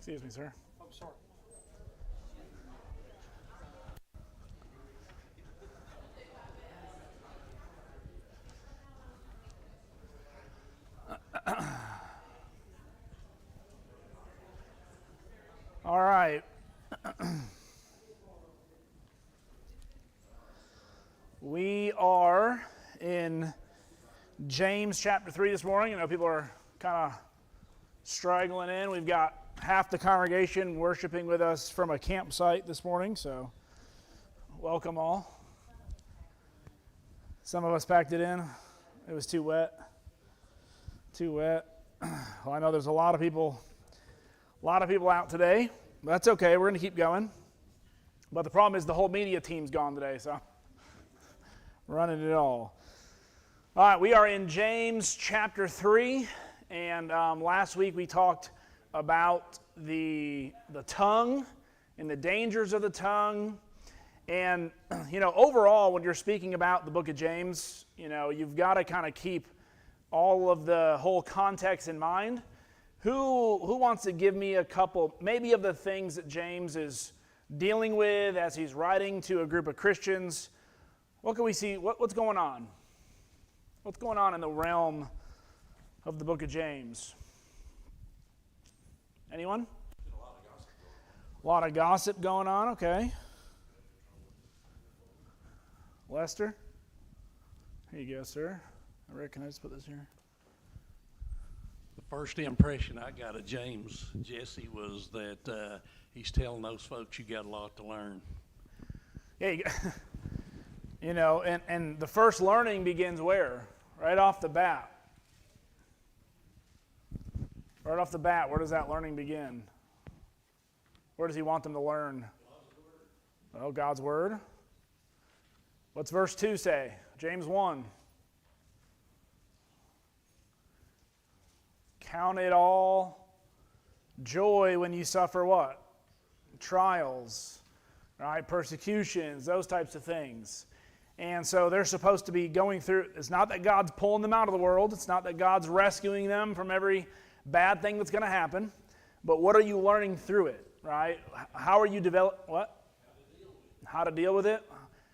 Excuse me, sir. I'm sorry. All right. We are in James chapter 3 this morning. I know people are kind of straggling in. We've got half the congregation worshiping with us from a campsite this morning, so welcome all. Some of us packed it in. It was too wet. Well, I know there's a lot of people out today. But that's okay. We're going to keep going. But the problem is the whole media team's gone today, so running it all. All right, we are in James chapter 3, and last week we talked about the tongue and the dangers of the tongue. And, overall, when you're speaking about the book of James, you've got to kind of keep all of the whole context in mind. Who wants to give me a couple, maybe of the things that James is dealing with as he's writing to a group of Christians? What can we see? What's going on? What's going on in the realm of the book of James? Anyone? A lot of gossip going on, okay. Lester? Here you go, sir. Rick, can I just put this here? The first impression I got of James, Jesse, was that he's telling those folks you got a lot to learn. Yeah, and the first learning begins where? Right off the bat. Right off the bat, where does that learning begin? Where does he want them to learn? Well, God's Word. What's verse 2 say? James 1. Count it all joy when you suffer what? Trials, right? Persecutions, those types of things. And so they're supposed to be going through, it's not that God's pulling them out of the world. It's not that God's rescuing them from every bad thing that's going to happen. But what are you learning through it, right? How are you How to deal with it?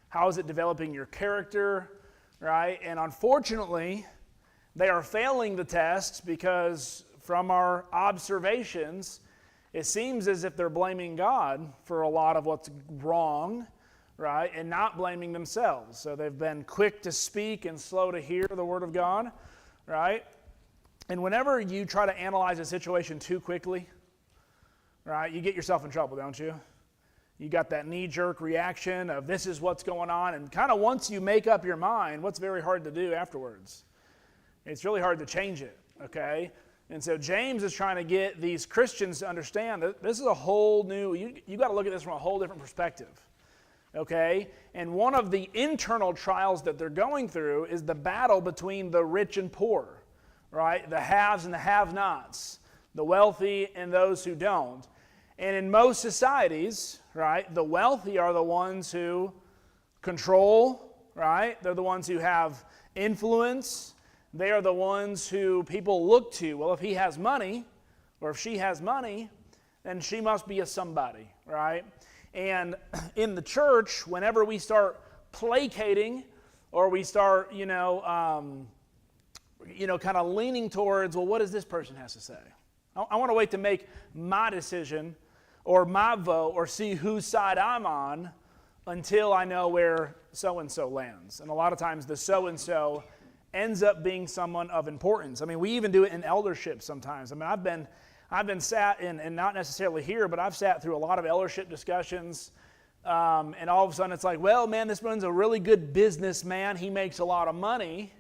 How is it developing your character, right? And unfortunately, they are failing the test because from our observations, it seems as if they're blaming God for a lot of what's wrong, right, and not blaming themselves. So they've been quick to speak and slow to hear the word of God, right? And whenever you try to analyze a situation too quickly, right, you get yourself in trouble, don't you? You got that knee-jerk reaction of this is what's going on, and kind of once you make up your mind, what's very hard to do afterwards? It's really hard to change it, okay? And so James is trying to get these Christians to understand that this is a whole new, you got to look at this from a whole different perspective, okay? And one of the internal trials that they're going through is the battle between the rich and poor, right? The haves and the have-nots, the wealthy and those who don't. And in most societies, right, the wealthy are the ones who control, right? They're the ones who have influence. They are the ones who people look to. Well, if he has money, or if she has money, then she must be a somebody, right? And in the church, whenever we start placating, or we start, kind of leaning towards, well, what does this person has to say? I want to wait to make my decision, or my vote, or see whose side I'm on, until I know where so-and-so lands. And a lot of times the so-and-so ends up being someone of importance. I mean, we even do it in eldership sometimes. I mean, I've been sat in, and not necessarily here, but I've sat through a lot of eldership discussions, and all of a sudden it's like, well, man, this one's a really good businessman. He makes a lot of money,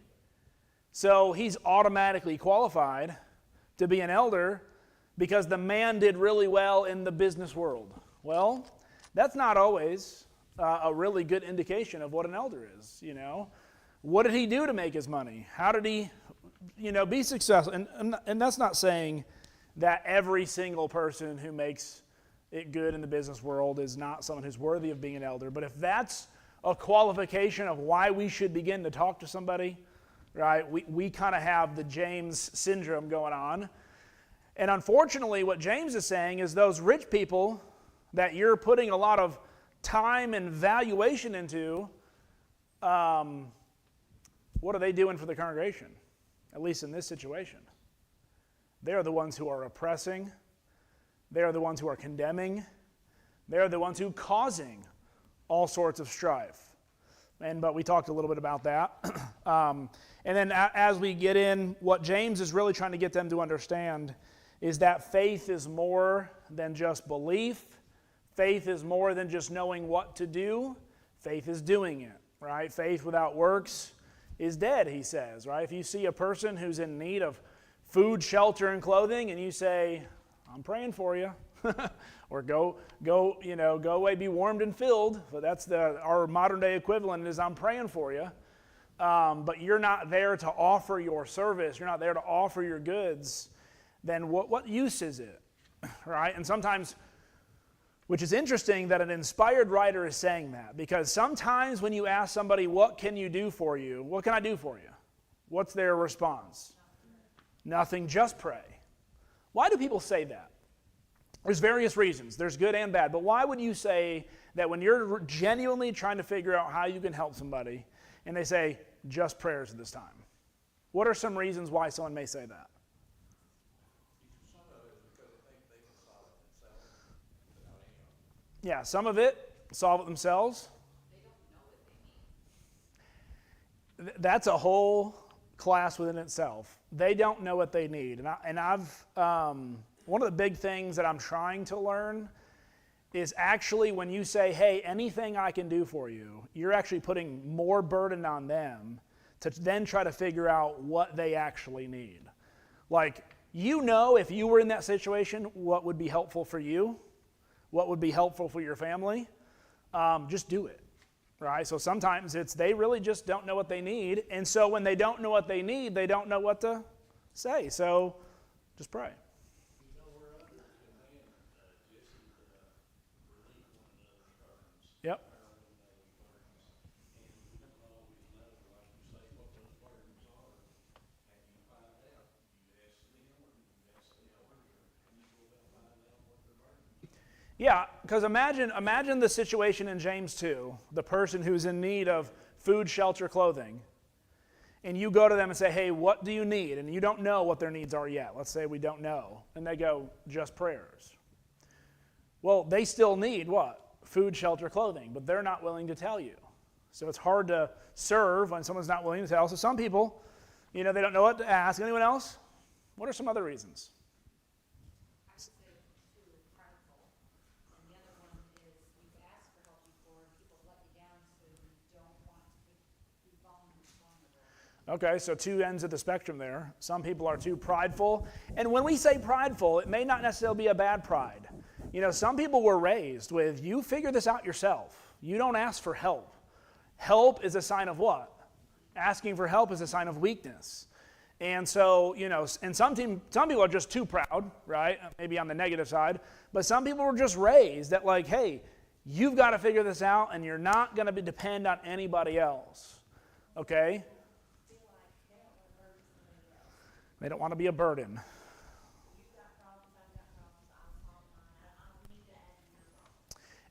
so he's automatically qualified to be an elder because the man did really well in the business world. Well, that's not always a really good indication of what an elder is, What did he do to make his money? How did he, be successful? And that's not saying that every single person who makes it good in the business world is not someone who's worthy of being an elder. But if that's a qualification of why we should begin to talk to somebody, right, we kind of have the James syndrome going on. And unfortunately, what James is saying is those rich people that you're putting a lot of time and valuation into, what are they doing for the congregation? At least in this situation. They are the ones who are oppressing. They are the ones who are condemning. They are the ones who are causing all sorts of strife. But we talked a little bit about that. And then as we get in, what James is really trying to get them to understand is that faith is more than just belief. Faith is more than just knowing what to do. Faith is doing it, right? Faith without works is dead, he says, right? If you see a person who's in need of food, shelter, and clothing, and you say, I'm praying for you, or go away, be warmed and filled, but that's our modern day equivalent is I'm praying for you, but you're not there to offer your service, you're not there to offer your goods, then what use is it, right? And sometimes, which is interesting that an inspired writer is saying that, because sometimes when you ask somebody, what can you do for you? What can I do for you? What's their response? Nothing, just pray. Why do people say that? There's various reasons. There's good and bad. But why would you say that when you're genuinely trying to figure out how you can help somebody, and they say, just prayers at this time? What are some reasons why someone may say that? Yeah, some of it, solve it themselves. That's a whole class within itself. They don't know what they need. And I've one of the big things that I'm trying to learn is actually when you say, hey, anything I can do for you, you're actually putting more burden on them to then try to figure out what they actually need. Like, if you were in that situation, what would be helpful for you, what would be helpful for your family, just do it, right? So sometimes they really just don't know what they need, and so when they don't know what they need, they don't know what to say, so just pray. Yep. Yeah, because imagine the situation in James 2, the person who's in need of food, shelter, clothing, and you go to them and say, hey, what do you need? And you don't know what their needs are yet. Let's say we don't know. And they go, just prayers. Well, they still need what? Food, shelter, clothing, but they're not willing to tell you. So it's hard to serve when someone's not willing to tell. So some people, they don't know what to ask. Anyone else? What are some other reasons? Okay, so two ends of the spectrum there. Some people are too prideful. And when we say prideful, it may not necessarily be a bad pride. Some people were raised with, you figure this out yourself. You don't ask for help. Help is a sign of what? Asking for help is a sign of weakness. And so, and some people are just too proud, right? Maybe on the negative side. But some people were just raised that like, hey, you've got to figure this out and you're not going to depend on anybody else. Okay? They don't want to be a burden.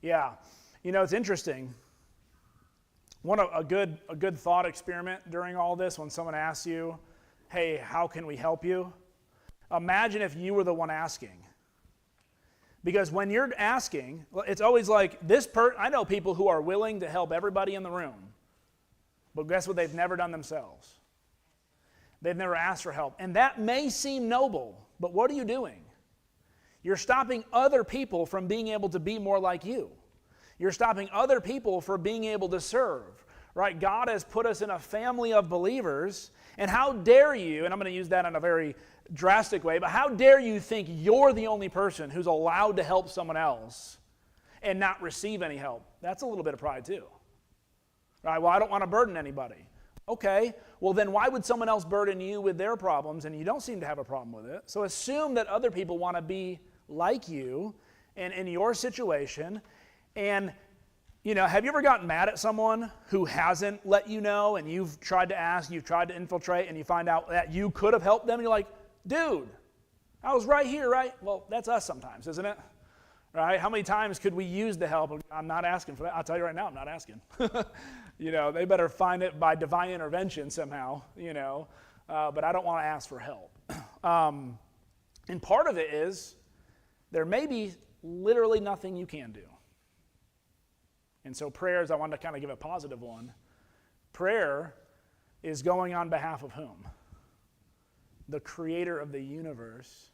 Yeah. It's interesting. A good thought experiment during all this, when someone asks you, hey, how can we help you? Imagine if you were the one asking. Because when you're asking, it's always like I know people who are willing to help everybody in the room. But guess what they've never done themselves? They've never asked for help. And that may seem noble, but what are you doing? You're stopping other people from being able to be more like you. You're stopping other people from being able to serve, right? God has put us in a family of believers, and how dare you, and I'm going to use that in a very drastic way, but how dare you think you're the only person who's allowed to help someone else and not receive any help? That's a little bit of pride too. Right? Well, I don't want to burden anybody. Okay, well then why would someone else burden you with their problems and you don't seem to have a problem with it? So assume that other people want to be like you and in your situation. And, have you ever gotten mad at someone who hasn't let you know and you've tried to ask, you've tried to infiltrate, and you find out that you could have helped them? And you're like, dude, I was right here, right? Well, that's us sometimes, isn't it? Right? How many times could we use the help? I'm not asking for that. I'll tell you right now, I'm not asking. They better find it by divine intervention somehow, but I don't want to ask for help. And part of it is there may be literally nothing you can do. And so prayers, I wanted to kind of give a positive one. Prayer is going on behalf of whom? The creator of the universe.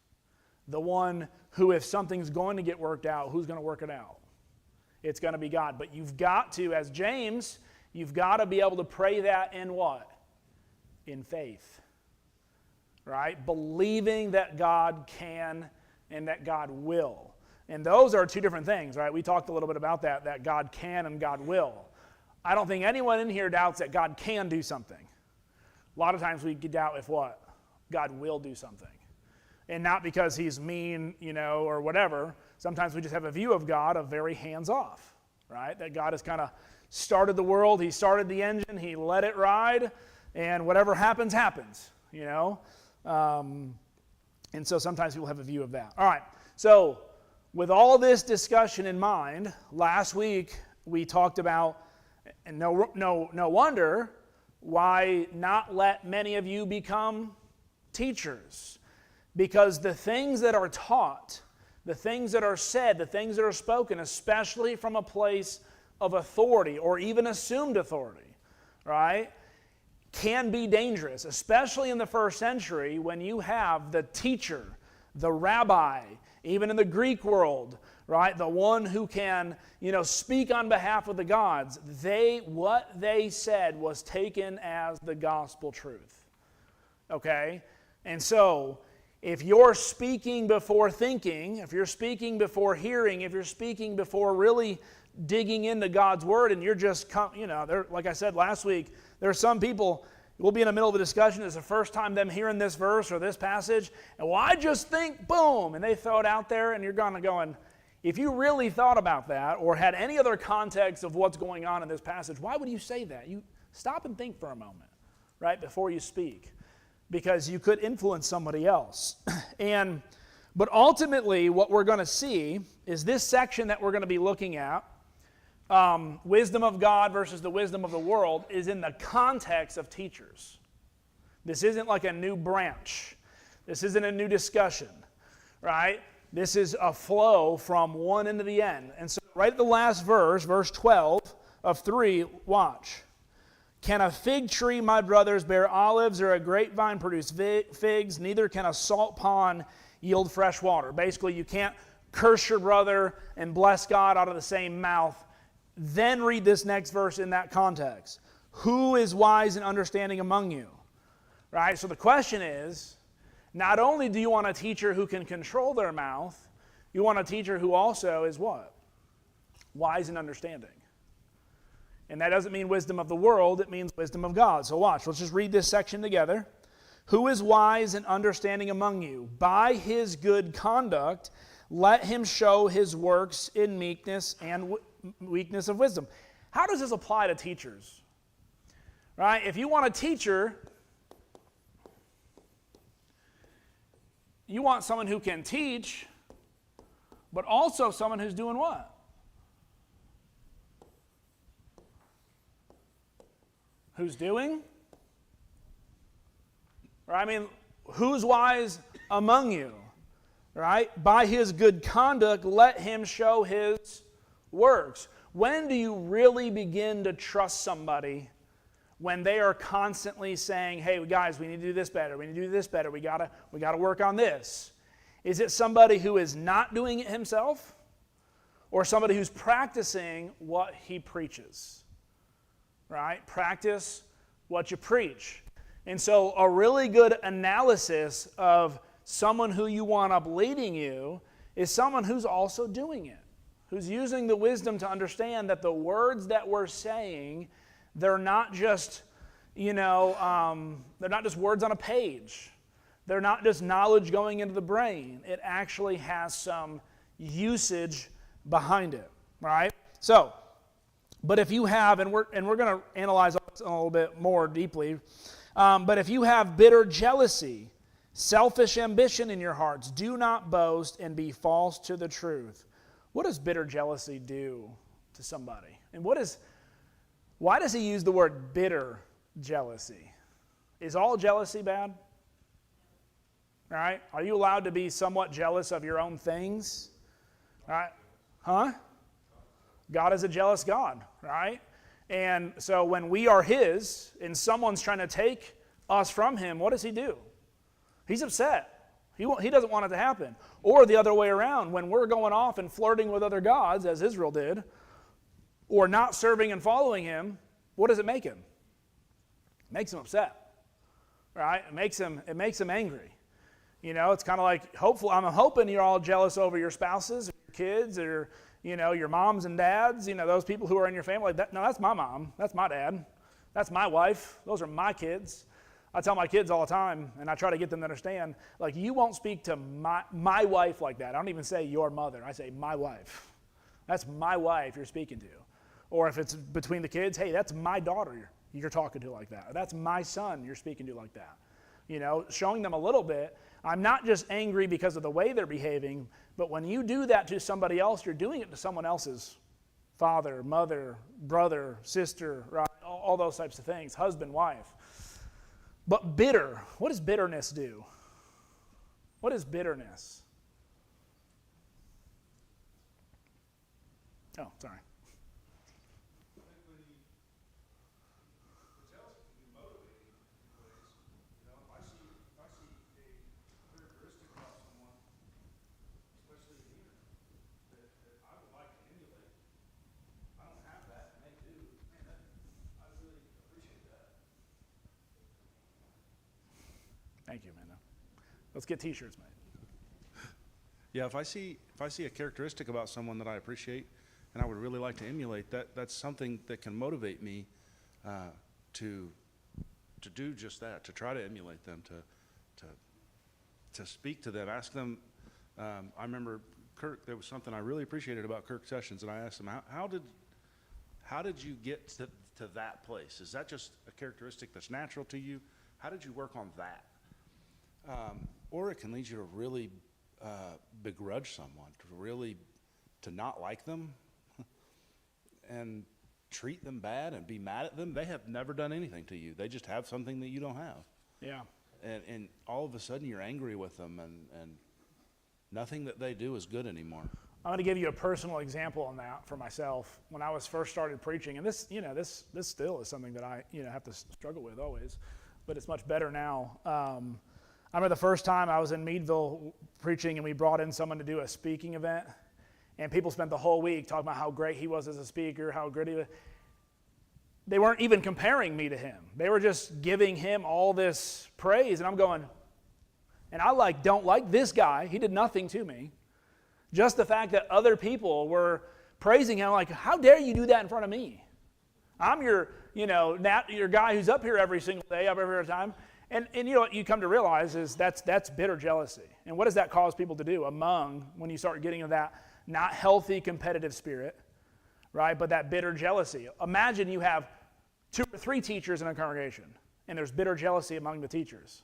The one who, if something's going to get worked out, who's going to work it out? It's going to be God. But you've got to, as James, you've got to be able to pray that in what? In faith. Right? Believing that God can and that God will. And those are two different things, right? We talked a little bit about that God can and God will. I don't think anyone in here doubts that God can do something. A lot of times we doubt if what? God will do something. And not because he's mean, or whatever. Sometimes we just have a view of God of very hands-off, right? That God has kind of started the world, he started the engine, he let it ride, and whatever happens, happens, And so sometimes people have a view of that. All right, so with all this discussion in mind, last week we talked about, and no wonder, why not let many of you become teachers. Because the things that are taught, the things that are said, the things that are spoken, especially from a place of authority or even assumed authority, right, can be dangerous, especially in the first century when you have the teacher, the rabbi, even in the Greek world, right, the one who can, speak on behalf of the gods. What they said was taken as the gospel truth. Okay? And so, if you're speaking before thinking, if you're speaking before hearing, if you're speaking before really digging into God's word, and you're just, like I said last week, there are some people, we'll be in the middle of a discussion, it's the first time them hearing this verse or this passage, and well, I just think, boom, and they throw it out there, and you're going, if you really thought about that, or had any other context of what's going on in this passage, why would you say that? You stop and think for a moment, right, before you speak. Because you could influence somebody else. But ultimately, what we're going to see is this section that we're going to be looking at, wisdom of God versus the wisdom of the world, is in the context of teachers. This isn't like a new branch. This isn't a new discussion, right? This is a flow from one end to the end. And so right at the last verse, verse 12 of 3, watch. Can a fig tree, my brothers, bear olives, or a grapevine produce figs? Neither can a salt pond yield fresh water. Basically, you can't curse your brother and bless God out of the same mouth. Then read this next verse in that context. Who is wise and understanding among you? Right? So the question is, not only do you want a teacher who can control their mouth, you want a teacher who also is what? Wise and understanding. And that doesn't mean wisdom of the world, it means wisdom of God. So watch, let's just read this section together. Who is wise and understanding among you? By his good conduct, let him show his works in meekness and weakness of wisdom. How does this apply to teachers? Right? If you want a teacher, you want someone who can teach, but also someone who's doing what? Who's doing? Right? I mean, who's wise among you? Right? By his good conduct, let him show his works. When do you really begin to trust somebody? When they are constantly saying, hey, guys, we need to do this better, we need to do this better, we gotta work on this. Is it somebody who is not doing it himself? Or somebody who's practicing what he preaches? Right? Practice what you preach. And so a really good analysis of someone who you want up leading you is someone who's also doing it, who's using the wisdom to understand that the words that we're saying, they're not just, they're not just words on a page. They're not just knowledge going into the brain. It actually has some usage behind it, right? So, but if you have, and we're going to analyze this a little bit more deeply, but if you have bitter jealousy, selfish ambition in your hearts. Do not boast and be false to the truth. What does bitter jealousy do to somebody? And why does he use the word bitter jealousy? Is all jealousy bad? Right? Are you allowed to be somewhat jealous of your own things? Right? Huh? God is a jealous God, right? And so when we are his and someone's trying to take us from him, what does he do? He's upset. He doesn't want it to happen. Or the other way around, when we're going off and flirting with other gods, as Israel did, or not serving and following him, what does it make him? It makes him upset, right? It makes him angry. You know, it's kind of like, I'm hoping you're all jealous over your spouses, or your kids, or, you know, your moms and dads, you know, those people who are in your family. No, that's my mom. That's my dad. That's my wife. Those are my kids. I tell my kids all the time, and I try to get them to understand, like, you won't speak to my wife like that. I don't even say your mother. I say my wife. That's my wife you're speaking to. Or if it's between the kids, hey, that's my daughter you're talking to like that. Or that's my son you're speaking to like that. You know, showing them a little bit. I'm not just angry because of the way they're behaving, but when you do that to somebody else, you're doing it to someone else's father, mother, brother, sister, right? All those types of things, husband, wife. But bitter, what does bitterness do? What is bitterness? Oh, sorry. Thank you, Amanda. Let's get t-shirts made. Yeah, if I see a characteristic about someone that I appreciate and I would really like to emulate, that's something that can motivate me to do just that, to try to emulate them, to speak to them, ask them. I remember Kirk, there was something I really appreciated about Kirk Sessions, and I asked him, how did you get to that place? Is that just a characteristic that's natural to you? How did you work on that? Or it can lead you to really begrudge someone, to not like them and treat them bad and be mad at them. They have never done anything to you. They just have something that you don't have. Yeah. And all of a sudden you're angry with them, and nothing that they do is good anymore. I'm going to give you a personal example on that for myself. When I was first started preaching, and this still is something that I, have to struggle with always, but it's much better now. I remember the first time I was in Meadville preaching, and we brought in someone to do a speaking event, and people spent the whole week talking about how great he was as a speaker, how great he was. They weren't even comparing me to him. They were just giving him all this praise, and I'm going, and I don't like this guy. He did nothing to me. Just the fact that other people were praising him, like, how dare you do that in front of me? I'm your guy who's up here every single day, up every time. And what you come to realize is that's bitter jealousy. And what does that cause people to do when you start getting into that not healthy competitive spirit, right? But that bitter jealousy. Imagine you have 2 or 3 teachers in a congregation, and there's bitter jealousy among the teachers.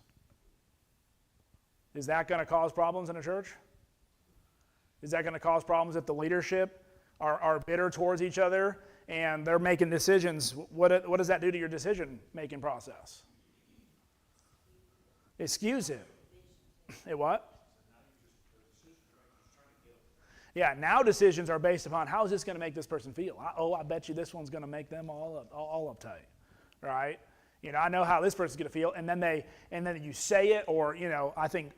Is that going to cause problems in a church? Is that going to cause problems if the leadership are bitter towards each other and they're making decisions? What does that do to your decision-making process? It skews it. It what? Yeah, now decisions are based upon how is this going to make this person feel? I bet you this one's going to make them all uptight, right? I know how this person's going to feel, and then you say it, or I think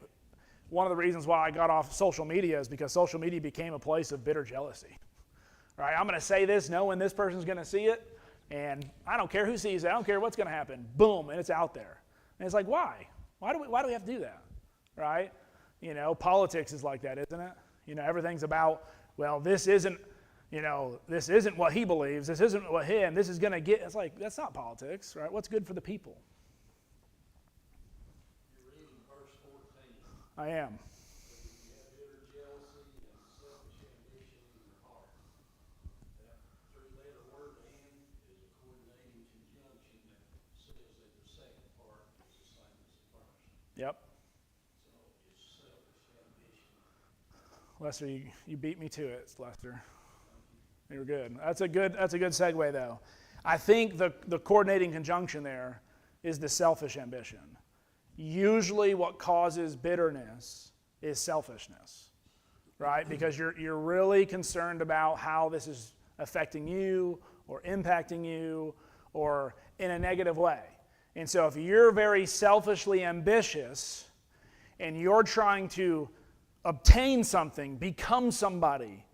one of the reasons why I got off social media is because social media became a place of bitter jealousy, right? I'm going to say this knowing this person's going to see it, and I don't care who sees it. I don't care what's going to happen. Boom, and it's out there. And it's like, why? Why do we have to do that, right? Politics is like that, isn't it? Everything's about, well, this isn't what he believes. This isn't what this is going to get. It's like, that's not politics, right? What's good for the people? You're reading verse 14. I am. You have bitter jealousy and selfish ambition in your heart. That 3-letter word "and" is a coordinating conjunction that says that the second part is the same as the first. Yep. Lester, you beat me to it, Lester. You were good. That's a good segue, though. I think the coordinating conjunction there is the selfish ambition. Usually what causes bitterness is selfishness, right? Because you're really concerned about how this is affecting you or impacting you or in a negative way. And so if you're very selfishly ambitious and you're trying to obtain something, become somebody,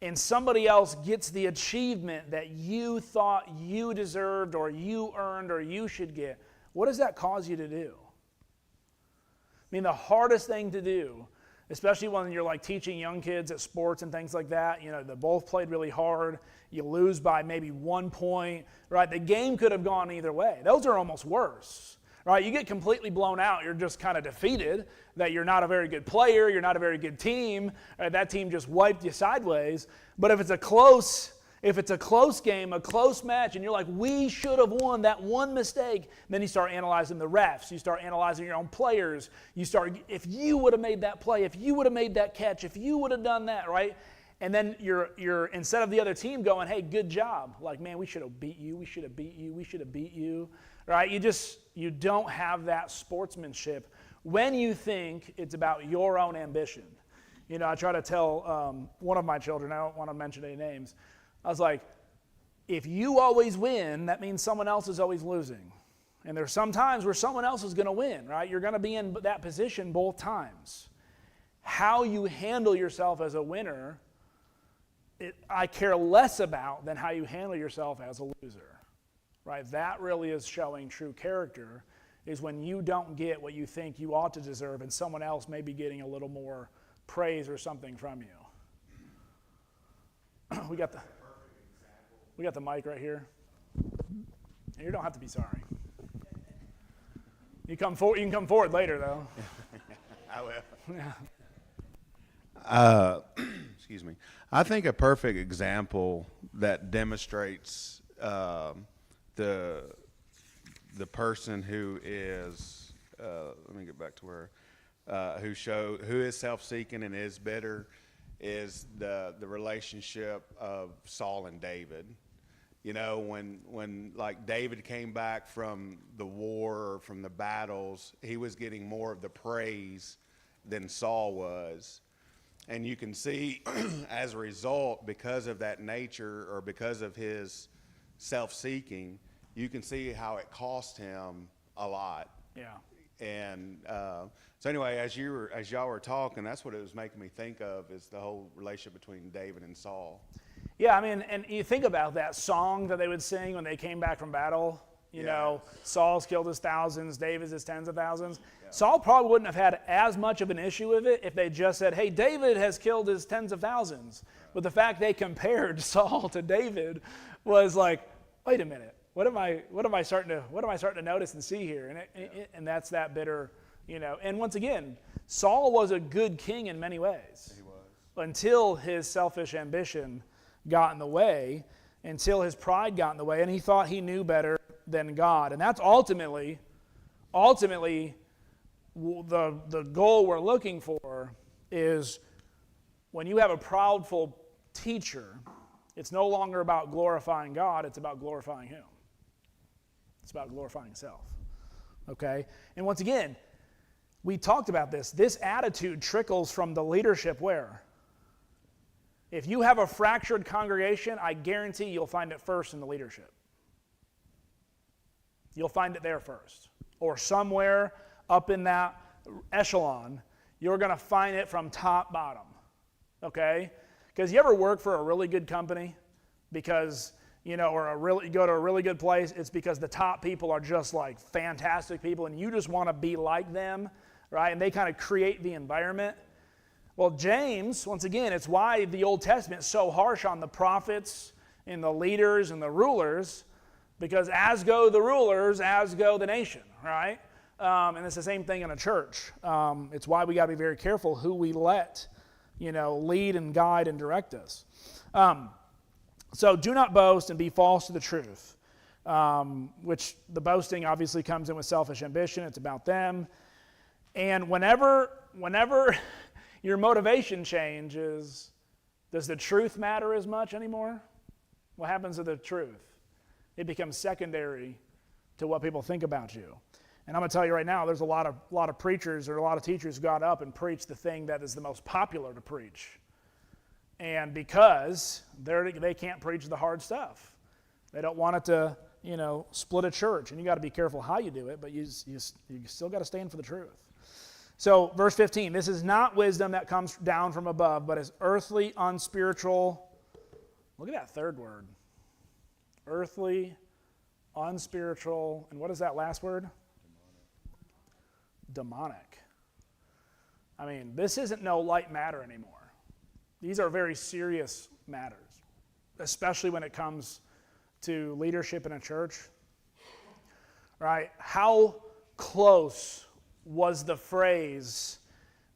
and somebody else gets the achievement that you thought you deserved or you earned or you should get, what does that cause you to do? I mean, the hardest thing to do, especially when you're like teaching young kids at sports and things like that, they both played really hard, you lose by maybe 1 point, right? The game could have gone either way. Those are almost worse, right? You get completely blown out, you're just kind of defeated, that you're not a very good player, you're not a very good team, that team just wiped you sideways. But if it's a close game, a close match, and you're like, we should have won that one mistake, then you start analyzing the refs, you start analyzing your own players, if you would have made that play, if you would have made that catch, if you would have done that, right? And then you're instead of the other team going, hey, good job, like, man, we should have beat you, we should have beat you, we should have beat you, right? You don't have that sportsmanship when you think it's about your own ambition. I try to tell one of my children, I don't want to mention any names, I was like, if you always win, that means someone else is always losing. And there's some times where someone else is going to win, right? You're going to be in that position both times. How you handle yourself as a winner, I care less about than how you handle yourself as a loser, right? That really is showing true character, is when you don't get what you think you ought to deserve and someone else may be getting a little more praise or something from you. We got the mic right here. You don't have to be sorry. You can come forward later, though. I will. Yeah. Excuse me. I think a perfect example that demonstrates the person who is let me get back to where who is self-seeking and is bitter is the relationship of Saul and David. When like David came back from the war or from the battles, he was getting more of the praise than Saul was. And you can see as a result, because of that nature or because of his self-seeking, you can see how it cost him a lot. Yeah. And so anyway, as y'all were talking, that's what it was making me think of, is the whole relationship between David and Saul. Yeah, I mean, and you think about that song that they would sing when they came back from battle. Saul's killed his thousands, David's his tens of thousands. Yeah. Saul probably wouldn't have had as much of an issue with it if they just said, hey, David has killed his tens of thousands. Right. But the fact they compared Saul to David was like, wait a minute, what am I starting to notice and see here? And that's that bitter, And once again, Saul was a good king in many ways. He was. Until his selfish ambition got in the way, until his pride got in the way, and he thought he knew better than God. And that's ultimately the goal we're looking for is when you have a proudful teacher, it's no longer about glorifying God, it's about glorifying him. It's about glorifying self. Okay? And once again, we talked about this. This attitude trickles from the leadership where? If you have a fractured congregation, I guarantee you'll find it first in the leadership. You'll find it there first. Or somewhere up in that echelon, you're going to find it from top bottom. Okay? Because you ever work for a really good company because, or you go to a really good place, it's because the top people are just like fantastic people and you just want to be like them, right? And they kind of create the environment. Well, James, once again, it's why the Old Testament is so harsh on the prophets and the leaders and the rulers, because as go the rulers, as go the nation, right? And it's the same thing in a church. It's why we got to be very careful who we let, lead and guide and direct us. So do not boast and be false to the truth, which the boasting obviously comes in with selfish ambition. It's about them. And whenever your motivation changes, does the truth matter as much anymore? What happens to the truth? It becomes secondary to what people think about you. And I'm going to tell you right now, there's a lot of preachers or a lot of teachers who got up and preached the thing that is the most popular to preach. And because they can't preach the hard stuff. They don't want it to, split a church. And you got to be careful how you do it, but you still got to stand for the truth. So verse 15, this is not wisdom that comes down from above, but is earthly, unspiritual. Look at that third word. Earthly, unspiritual, and what is that last word? Demonic. I mean, this isn't no light matter anymore. These are very serious matters, especially when it comes to leadership in a church. Right? How close was the phrase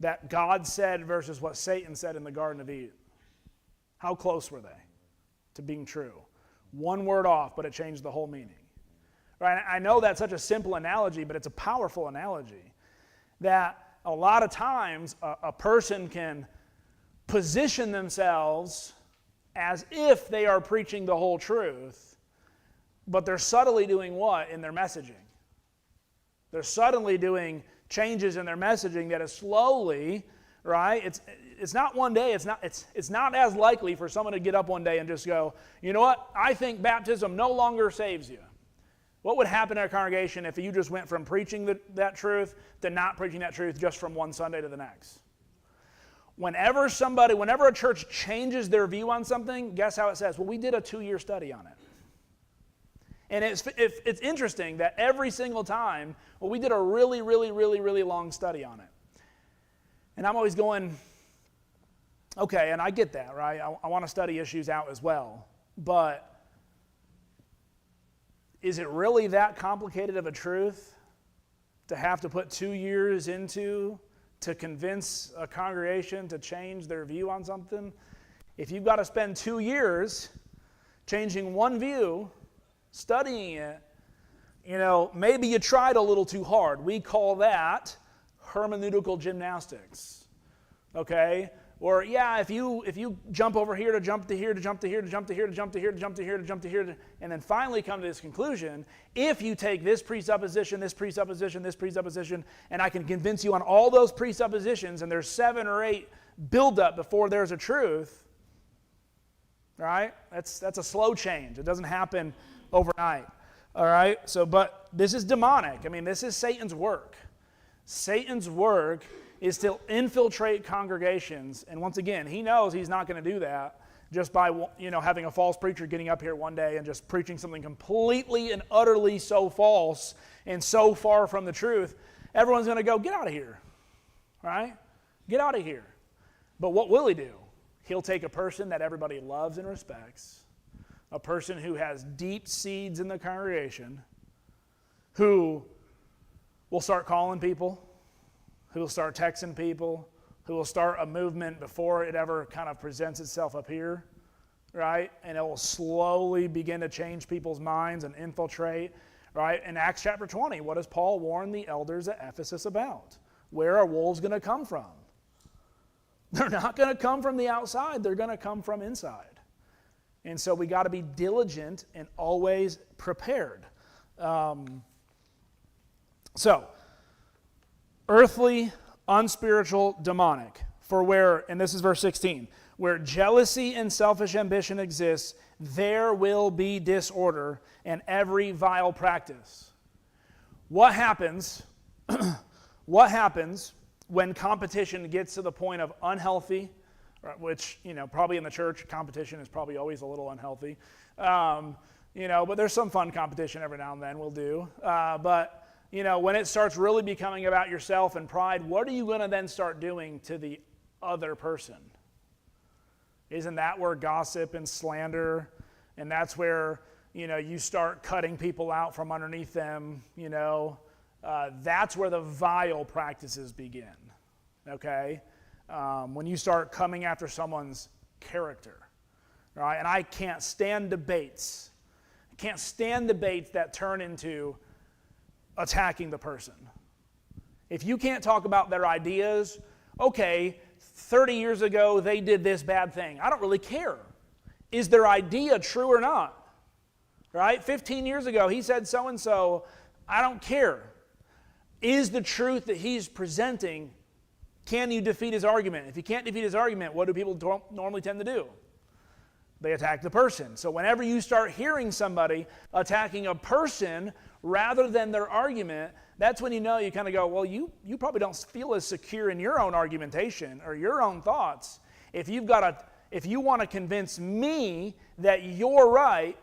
that God said versus what Satan said in the Garden of Eden? How close were they to being true? One word off, but it changed the whole meaning. Right? I know that's such a simple analogy, but it's a powerful analogy. That a lot of times a person can position themselves as if they are preaching the whole truth, but they're subtly doing what in their messaging? They're subtly doing changes in their messaging that is slowly, right? It's not one day. It's not as likely for someone to get up one day and just go, you know what? I think baptism no longer saves you. What would happen in a congregation if you just went from preaching that truth to not preaching that truth just from one Sunday to the next? Whenever a church changes their view on something, guess how it says? Well, we did a 2-year study on it. And it's interesting that every single time, well, we did a really, really, really, really long study on it. And I'm always going, okay, and I get that, right? I want to study issues out as well. But is it really that complicated of a truth to have to put 2 years into to convince a congregation to change their view on something? If you've got to spend 2 years changing one view, studying it, maybe you tried a little too hard. We call that hermeneutical gymnastics. Okay? Or if you jump over here to jump to here to jump to here to jump to here to jump to here to jump to here to jump to here, and then finally come to this conclusion, if you take this presupposition, this presupposition, this presupposition, and I can convince you on all those presuppositions, and there's 7 or 8 build-up before there's a truth, right? That's a slow change. It doesn't happen overnight. All right? But this is demonic. I mean, this is Satan's work. Satan's work is to infiltrate congregations. And once again, he knows he's not going to do that just by, having a false preacher getting up here one day and just preaching something completely and utterly so false and so far from the truth. Everyone's going to go, get out of here. Right? Get out of here. But what will he do? He'll take a person that everybody loves and respects, a person who has deep seeds in the congregation, who will start calling people, who will start texting people, who will start a movement before it ever kind of presents itself up here, right? And it will slowly begin to change people's minds and infiltrate, right? In Acts chapter 20, what does Paul warn the elders at Ephesus about? Where are wolves going to come from? They're not going to come from the outside. They're going to come from inside. And so we got to be diligent and always prepared. Earthly, unspiritual, demonic. For where, and this is verse 16, where jealousy and selfish ambition exists, there will be disorder and every vile practice. What happens when competition gets to the point of unhealthy, which, probably in the church, competition is probably always a little unhealthy. But there's some fun competition every now and then we'll do. But when it starts really becoming about yourself and pride, what are you going to then start doing to the other person? Isn't that where gossip and slander, and that's where, you start cutting people out from underneath them, that's where the vile practices begin, okay? When you start coming after someone's character, right? And I can't stand debates. I can't stand debates that turn into attacking the person. If you can't talk about their ideas, okay, 30 years ago they did this bad thing. I don't really care. Is their idea true or not? Right? 15 years ago he said so-and-so. I don't care. Is the truth that he's presenting, can you defeat his argument? If you can't defeat his argument, what do people normally tend to do? They attack the person. So whenever you start hearing somebody attacking a person rather than their argument, that's when you know, you kind of go, well, you probably don't feel as secure in your own argumentation or your own thoughts. If you want to convince me that you're right,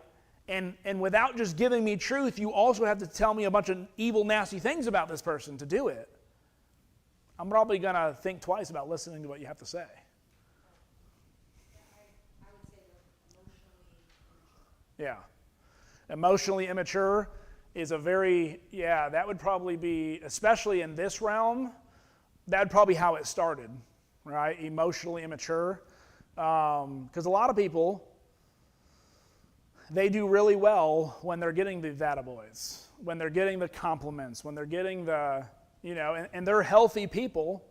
and without just giving me truth, you also have to tell me a bunch of evil, nasty things about this person to do it, I'm probably going to think twice about listening to what you have to say. Yeah. Emotionally immature is that would probably be, especially in this realm, that'd probably how it started, right? Emotionally immature. Because a lot of people, they do really well when they're getting the attaboys, when they're getting the compliments, when they're getting the, and they're healthy people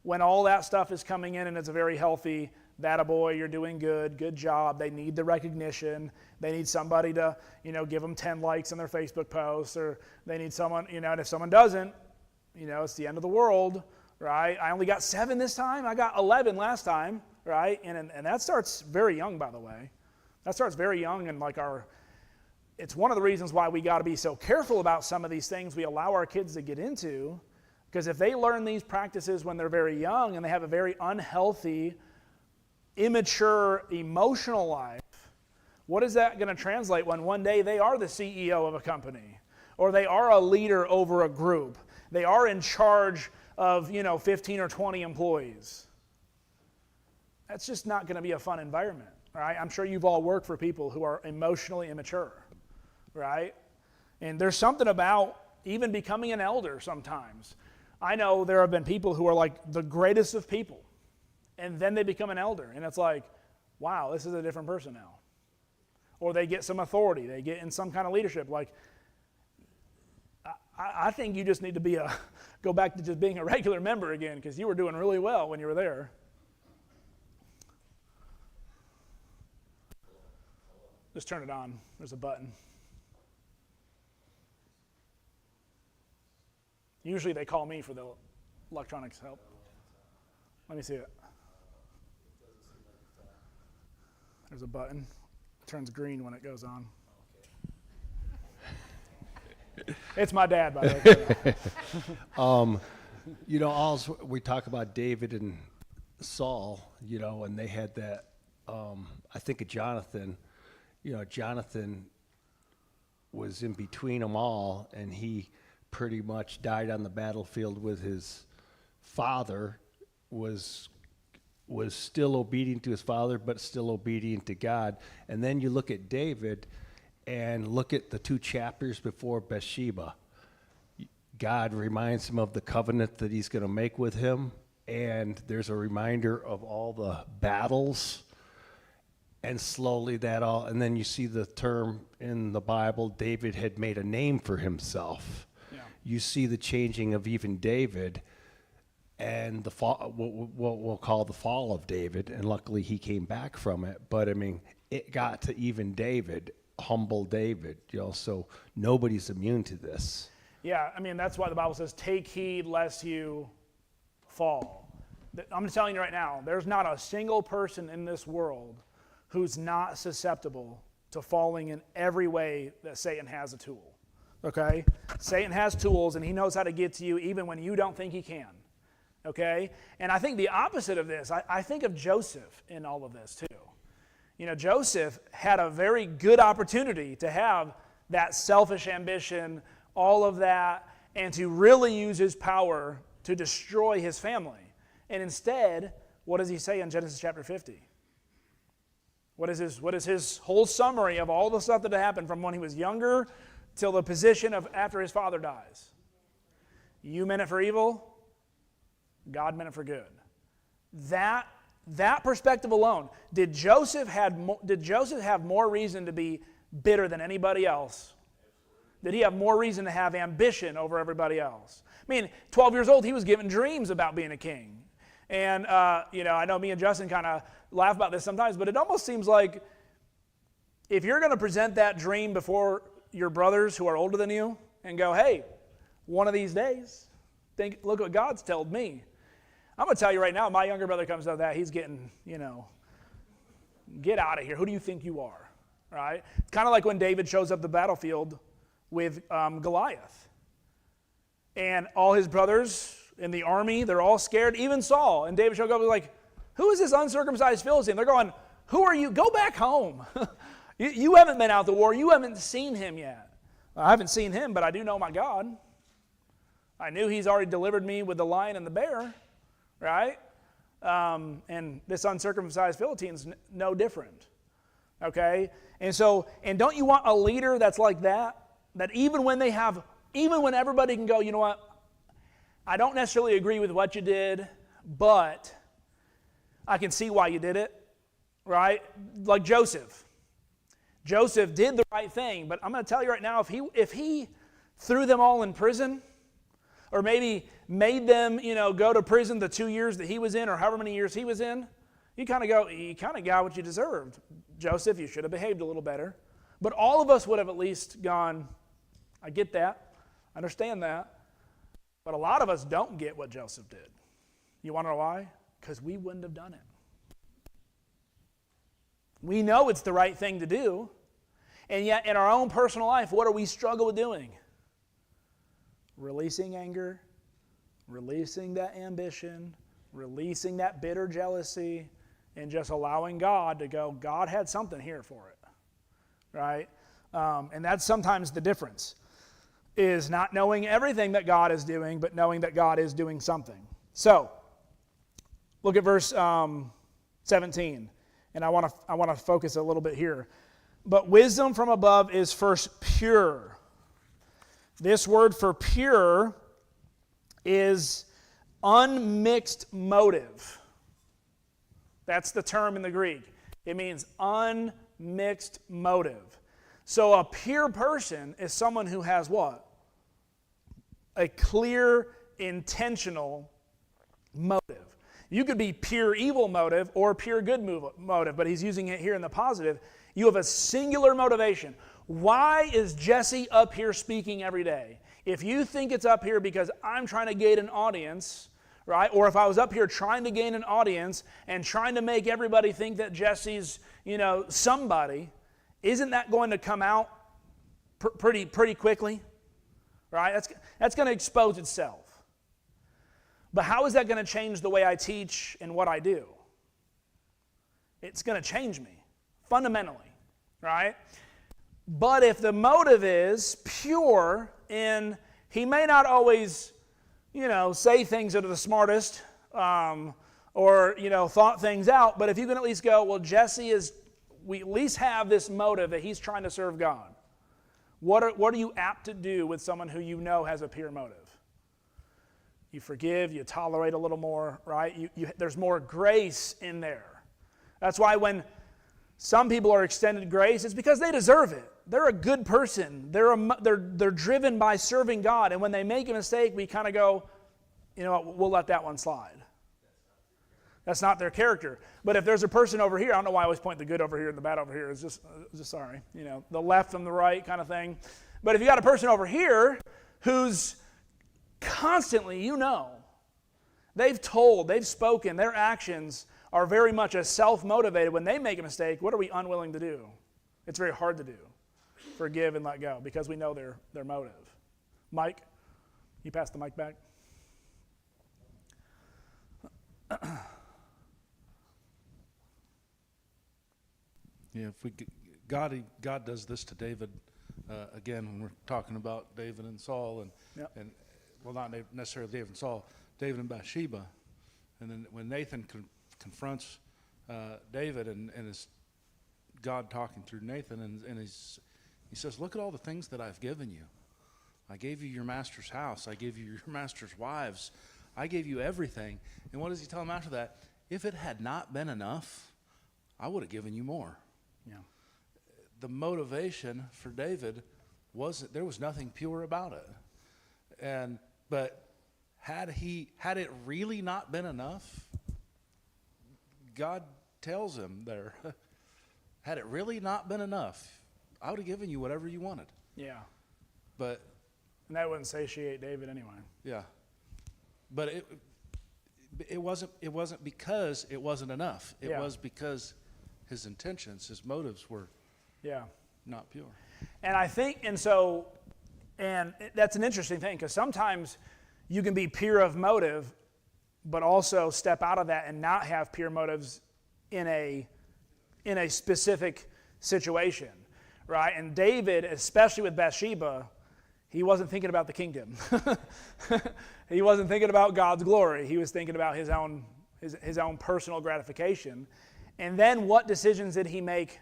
when all that stuff is coming in and it's a very healthy, attaboy, you're doing good job. They need the recognition. They need somebody to, give them 10 likes on their Facebook posts, or they need someone, and if someone doesn't, it's the end of the world, right? I only got 7 this time. I got 11 last time, right? And that starts very young, by the way. That starts very young, and it's one of the reasons why we got to be so careful about some of these things we allow our kids to get into, because if they learn these practices when they're very young and they have a very unhealthy, immature, emotional life, what is that going to translate when one day they are the CEO of a company, or they are a leader over a group, they are in charge of 15 or 20 employees? That's just not going to be a fun environment, right? I'm sure you've all worked for people who are emotionally immature, right? And there's something about even becoming an elder sometimes. I know there have been people who are like the greatest of people, and then they become an elder, and it's like, wow, this is a different person now. Or they get some authority, they get in some kind of leadership. Like, I think you just need to go back to just being a regular member again, because you were doing really well when you were there. Just turn it on. There's a button. Usually they call me for the electronics help. Let me see it. There's a button. It turns green when it goes on. It's my dad, by the way. We talk about David and Saul, and they had that, I think of Jonathan. Jonathan was in between them all, and he pretty much died on the battlefield with his father, was still obedient to his father, but still obedient to God. And then you look at David and look at the 2 chapters before Bathsheba. God reminds him of the covenant that he's going to make with him, and there's a reminder of all the battles, and slowly and then you see the term in the Bible, David had made a name for himself. Yeah. You see the changing of even David, and the fall, what we'll call the fall of David, and luckily he came back from it. But it got to even David, humble David, so nobody's immune to this. Yeah, that's why the Bible says, take heed lest you fall. I'm just telling you right now, there's not a single person in this world who's not susceptible to falling in every way that Satan has a tool, okay? Satan has tools, and he knows how to get to you even when you don't think he can. Okay? And I think the opposite of this, I think of Joseph in all of this too. Joseph had a very good opportunity to have that selfish ambition, all of that, and to really use his power to destroy his family. And instead, what does he say in Genesis chapter 50? What is his whole summary of all the stuff that happened from when he was younger till the position of after his father dies? You meant it for evil, God meant it for good. That perspective alone, did Joseph have more reason to be bitter than anybody else? Did he have more reason to have ambition over everybody else? 12 years old, he was given dreams about being a king. And, I know me and Justin kind of laugh about this sometimes, but it almost seems like if you're going to present that dream before your brothers who are older than you and go, hey, one of these days, look what God's told me. I'm going to tell you right now, my younger brother comes out of that, he's getting, get out of here. Who do you think you are? Right? It's kind of like when David shows up the battlefield with Goliath. And all his brothers in the army, they're all scared, even Saul. And David shows up and is like, who is this uncircumcised Philistine? They're going, who are you? Go back home. You haven't been out the war. You haven't seen him yet. I haven't seen him, but I do know my God. I knew he's already delivered me with the lion and the bear, right? And this uncircumcised Philistine's no different, okay? And don't you want a leader that's like that? That even when everybody can go, you know what? I don't necessarily agree with what you did, but I can see why you did it, right? Like Joseph. Joseph did the right thing, but I'm going to tell you right now, if he threw them all in prison, or maybe made them, go to prison the 2 years that he was in, or however many years he was in, you kind of got what you deserved. Joseph, you should have behaved a little better. But all of us would have at least gone, I get that, I understand that, but a lot of us don't get what Joseph did. You want to know why? Because we wouldn't have done it. We know it's the right thing to do, and yet in our own personal life, what do we struggle with doing? Releasing anger, releasing that ambition, releasing that bitter jealousy, and just allowing God to go, God had something here for it, right? And that's sometimes the difference, is not knowing everything that God is doing, but knowing that God is doing something. So, look at verse 17, and I want to focus a little bit here. But wisdom from above is first pure. This word for pure is unmixed motive. That's the term in the Greek. It means unmixed motive. So a pure person is someone who has what? A clear, intentional motive. You could be pure evil motive or pure good motive, but he's using it here in the positive. You have a singular motivation. Why is Jesse up here speaking every day? If you think it's up here because I'm trying to gain an audience, right? Or if I was up here trying to gain an audience and trying to make everybody think that Jesse's, somebody, isn't that going to come out pretty quickly? Right? That's going to expose itself. But how is that going to change the way I teach and what I do? It's going to change me fundamentally, right? But if the motive is pure, and he may not always, say things that are the smartest, or thought things out, but if you can at least go, well, we at least have this motive that he's trying to serve God. What are you apt to do with someone who you know has a pure motive? You forgive, you tolerate a little more, right? There's more grace in there. That's why when some people are extended grace, it's because they deserve it. They're a good person. They're driven by serving God. And when they make a mistake, we kind of go, we'll let that one slide. That's not their character. But if there's a person over here, I don't know why I always point the good over here and the bad over here. It's just sorry. The left and the right kind of thing. But if you got a person over here who's constantly, they've spoken, their actions are very much a self-motivated. When they make a mistake, what are we unwilling to do? It's very hard to do. Forgive and let go, because we know their motive. Mike, you pass the mic back. Yeah, God does this to David again when we're talking about David and Saul and not necessarily David and Saul, David and Bathsheba, and then when Nathan confronts David and is God talking through Nathan and he says, look at all the things that I've given you. I gave you your master's house. I gave you your master's wives. I gave you everything. And what does he tell him after that? If it had not been enough, I would have given you more. Yeah. The motivation for David there was nothing pure about it. But had it really not been enough, God tells him there, had it really not been enough, I would have given you whatever you wanted. Yeah. But And that wouldn't satiate David anyway. yeah, but it wasn't because it wasn't enough. It Yeah. was because his intentions, his motives were Yeah. not pure. And I think, and that's an interesting thing, because sometimes you can be pure of motive, but also step out of that and not have pure motives in a specific situation, right? And David, especially with Bathsheba, he wasn't thinking about the kingdom. He wasn't thinking about God's glory. He was thinking about his own personal gratification. And then what decisions did he make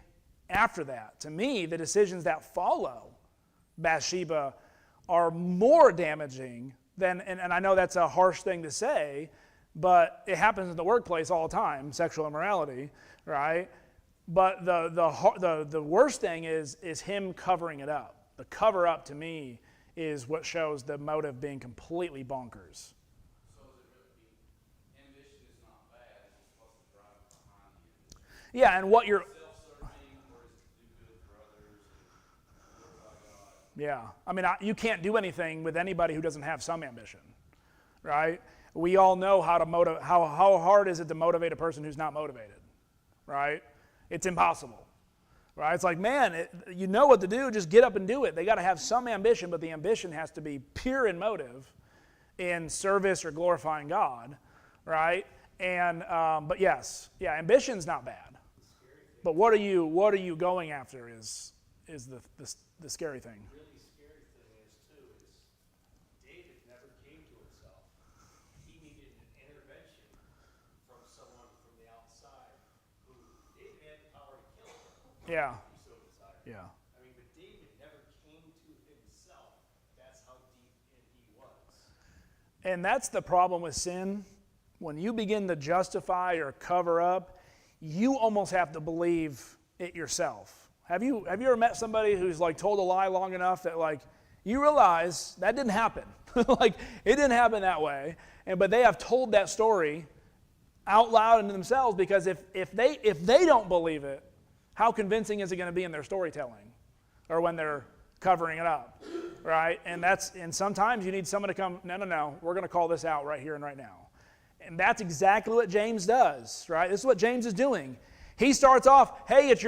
after that? To me, the decisions that follow Bathsheba are more damaging than, and I know that's a harsh thing to say, but it happens in the workplace all the time, sexual immorality, right? But the worst thing is him covering it up. The cover up, to me, is what shows the motive being completely bonkers. So is it really, ambition is not bad, it's what's the drive behind you. Yeah, and what you're, Self-serving, or is it to do good for others and glorify God? yeah. I mean, you can't do anything with anybody who doesn't have some ambition, right? We all know how hard is it to motivate a person who's not motivated, right? It's impossible, right? It's like, man, you know what to do, just get up and do it. They got to have some ambition, but the ambition has to be pure in motive, in service or glorifying God, right? And but yes, yeah, ambition's not bad, but what are you going after is the scary thing. Really scary thing is David never came to himself. He needed an intervention from someone from the outside who David had the power to kill him Yeah, if he so desired. yeah. I mean, but David never came to himself. That's how deep in he was. And that's the problem with sin. When you begin to justify or cover up, you almost have to believe it yourself. Have you ever met somebody who's like told a lie long enough that like you realize that didn't happen? Like it didn't happen that way. But they have told that story out loud into themselves, because if they don't believe it, how convincing is it going to be in their storytelling or when they're covering it up? Right? And sometimes you need someone to come, no, we're going to call this out right here and right now. And that's exactly what James does, right? This is what James is doing. He starts off, hey, it's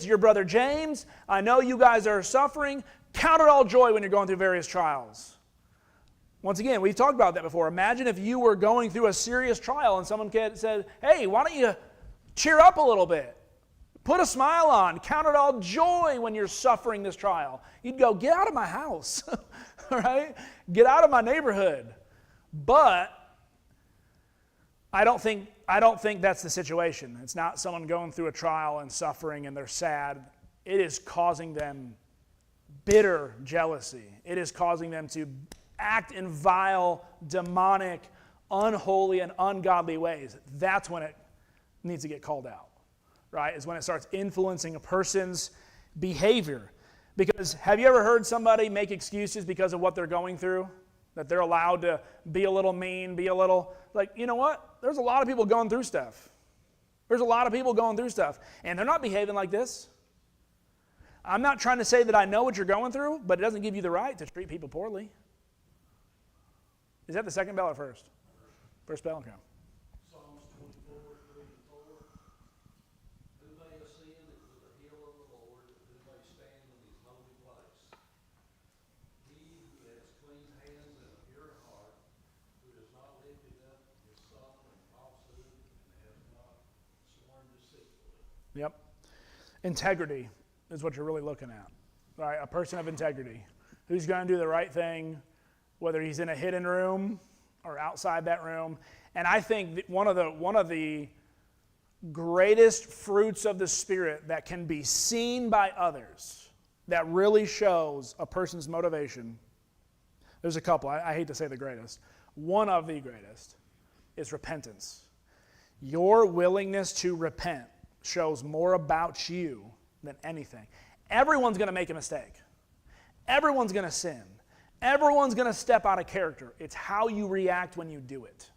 your brother James. I know you guys are suffering. Count it all joy when you're going through various trials. Once again, we've talked about that before. Imagine if you were going through a serious trial and someone said, hey, why don't you cheer up a little bit? Put a smile on. Count it all joy when you're suffering this trial. You'd go, get out of my house, all right? Get out of my neighborhood. But I don't think that's the situation. It's not someone going through a trial and suffering and they're sad. It is causing them bitter jealousy. It is causing them to act in vile, demonic, unholy, and ungodly ways. That's when it needs to get called out, right? Is when it starts influencing a person's behavior. Because have you ever heard somebody make excuses because of what they're going through? That they're allowed to be a little mean, be a little, like, you know what? There's a lot of people going through stuff. There's a lot of people going through stuff. And they're not behaving like this. I'm not trying to say that I know what you're going through, but it doesn't give you the right to treat people poorly. Is that the second bell or first? First bell? Okay. Psalms 24, 3 and 4. Who may ascend into the hill of the Lord, who may stand in his holy place? He who has clean hands and a pure heart, who has not lifted up his soul in falsehood and has not sworn deceitfully. Yep. Integrity is what you're really looking at, right? A person of integrity who's going to do the right thing, whether he's in a hidden room or outside that room. And I think that one of the greatest fruits of the Spirit that can be seen by others, that really shows a person's motivation, there's a couple. I hate to say the greatest. One of the greatest is repentance. Your willingness to repent shows more about you than anything. Everyone's going to make a mistake. Everyone's going to sin. Everyone's going to step out of character. It's how you react when you do it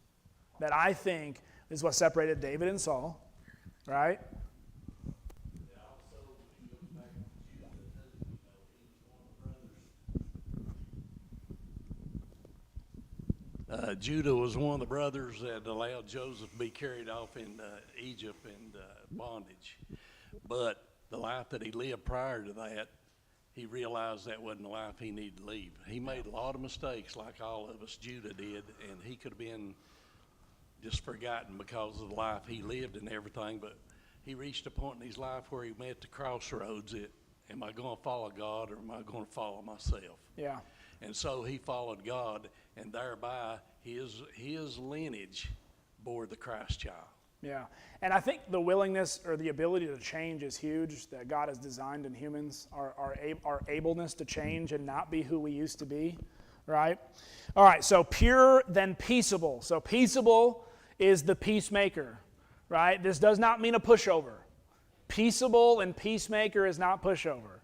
that I think is what separated David and Saul, right? Judah was one of the brothers that allowed Joseph to be carried off in Egypt in bondage. But the life that he lived prior to that, he realized that wasn't the life he needed to leave. He made a lot of mistakes like all of us, Judah did, and he could have been just forgotten because of the life he lived and everything. But he reached a point in his life where he met the crossroads. Am I going to follow God or am I going to follow myself? Yeah. And so he followed God, and thereby his lineage bore the Christ child. Yeah. And I think the willingness or the ability to change is huge, that God has designed in humans, our ableness to change and not be who we used to be, right? All right, so pure, then peaceable. So peaceable is the peacemaker, right? This does not mean a pushover. Peaceable and peacemaker is not pushover,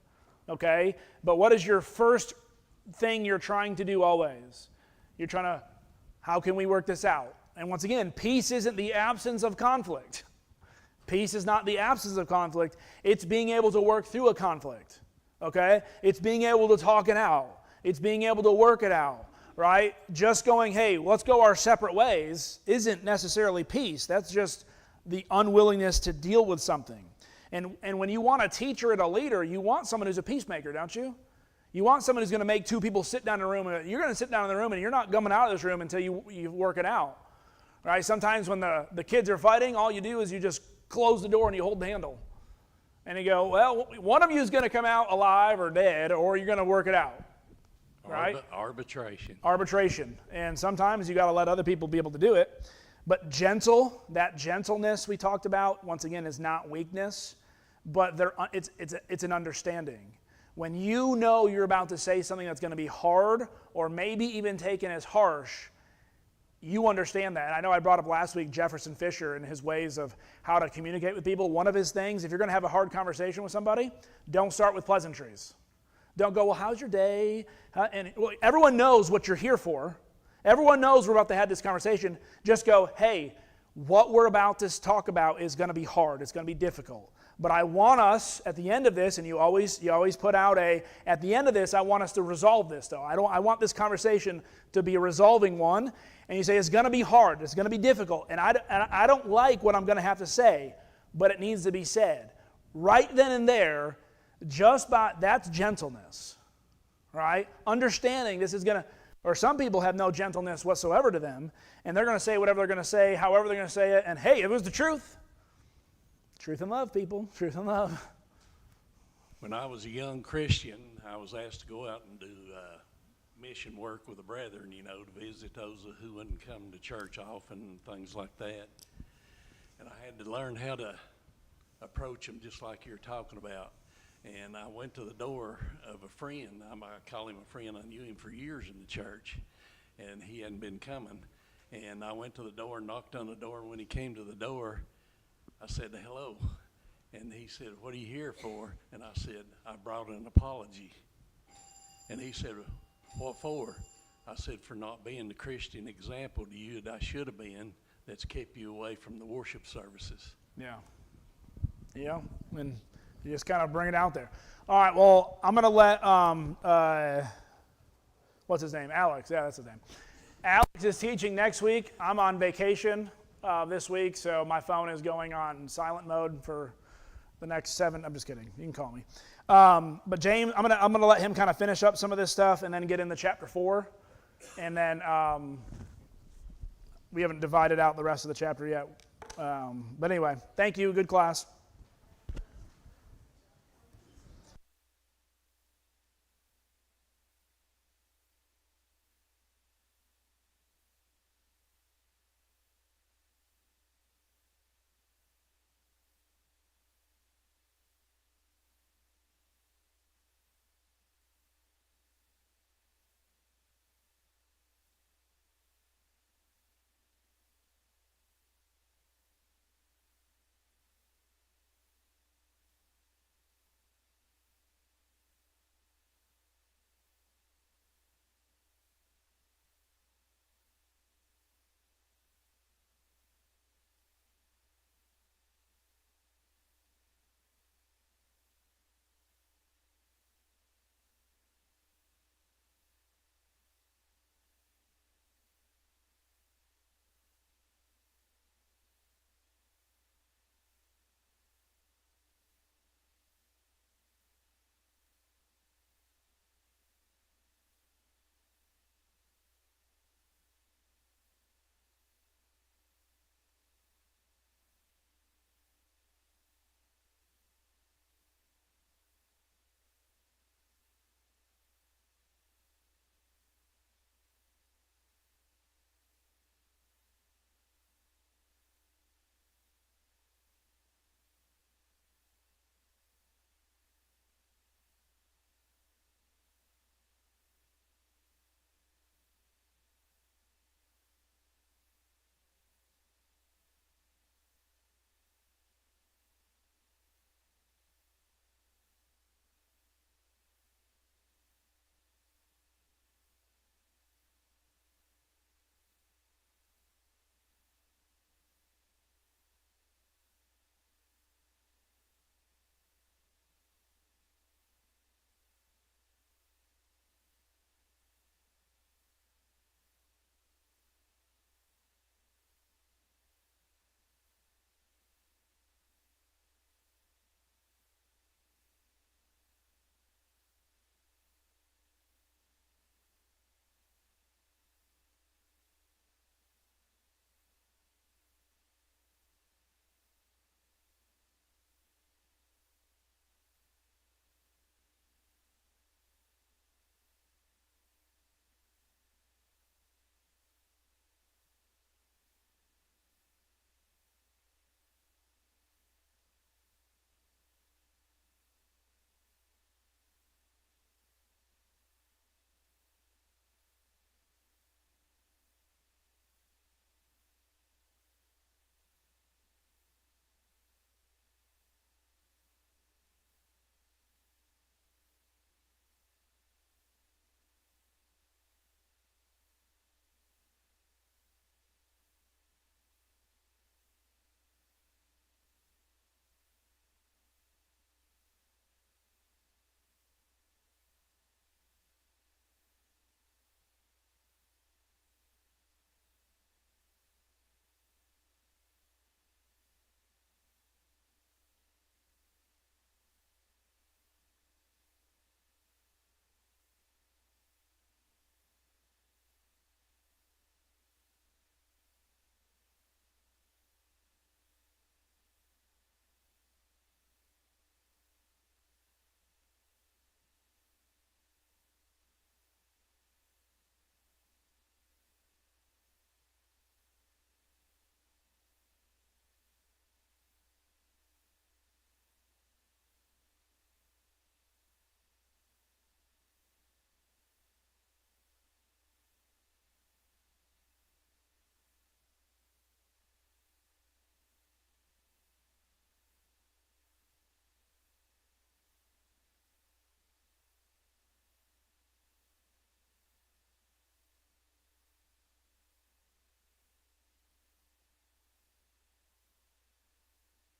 okay? But what is your first thing you're trying to do always? You're trying to, how can we work this out? And once again, peace isn't the absence of conflict. Peace is not the absence of conflict. It's being able to work through a conflict, okay? It's being able to talk it out. It's being able to work it out, right? Just going, hey, let's go our separate ways isn't necessarily peace. That's just the unwillingness to deal with something. And when you want a teacher and a leader, you want someone who's a peacemaker, don't you? You want someone who's going to make two people sit down in a room. You're going to sit down in the room and you're not coming out of this room until you work it out. Right? Sometimes when the kids are fighting, all you do is you just close the door and you hold the handle. And you go, well, one of you is going to come out alive or dead, or you're going to work it out. Right? Arbitration. Arbitration. And sometimes you got to let other people be able to do it. But that gentleness we talked about, once again, is not weakness, but it's an understanding. When you know you're about to say something that's going to be hard or maybe even taken as harsh, you understand that. And I know I brought up last week Jefferson Fisher and his ways of how to communicate with people. One of his things, if you're going to have a hard conversation with somebody, don't start with pleasantries. Don't go, well, how's your day? Everyone knows what you're here for. Everyone knows we're about to have this conversation. Just go, hey, what we're about to talk about is going to be hard. It's going to be difficult. But I want us, at the end of this, and you always put out at the end of this, I want us to resolve this, though. I want this conversation to be a resolving one. And you say, it's going to be hard, it's going to be difficult, and I don't like what I'm going to have to say, but it needs to be said. Right then and there, that's gentleness, right? Understanding this is going to, or some people have no gentleness whatsoever to them, and they're going to say whatever they're going to say, however they're going to say it, and hey, it was the truth. Truth and love, people. Truth and love. When I was a young Christian, I was asked to go out and do mission work with the brethren, to visit those who wouldn't come to church often and things like that. And I had to learn how to approach them just like you're talking about. And I went to the door of a friend. I call him a friend. I knew him for years in the church, and he hadn't been coming. And I went to the door and knocked on the door, and when he came to the door, I said, hello. And he said, what are you here for? And I said, I brought an apology. And he said, what for? I said, for not being the Christian example to you that I should have been, that's kept you away from the worship services. Yeah. And you just kind of bring it out there. All right, well, I'm going to let, what's his name? Alex. Yeah, that's his name. Alex is teaching next week. I'm on vacation this week, so my phone is going on silent mode for the next 7. I'm just kidding. You can call me. But James, I'm gonna let him kind of finish up some of this stuff and then get into chapter 4, and then we haven't divided out the rest of the chapter yet. But anyway, thank you. Good class.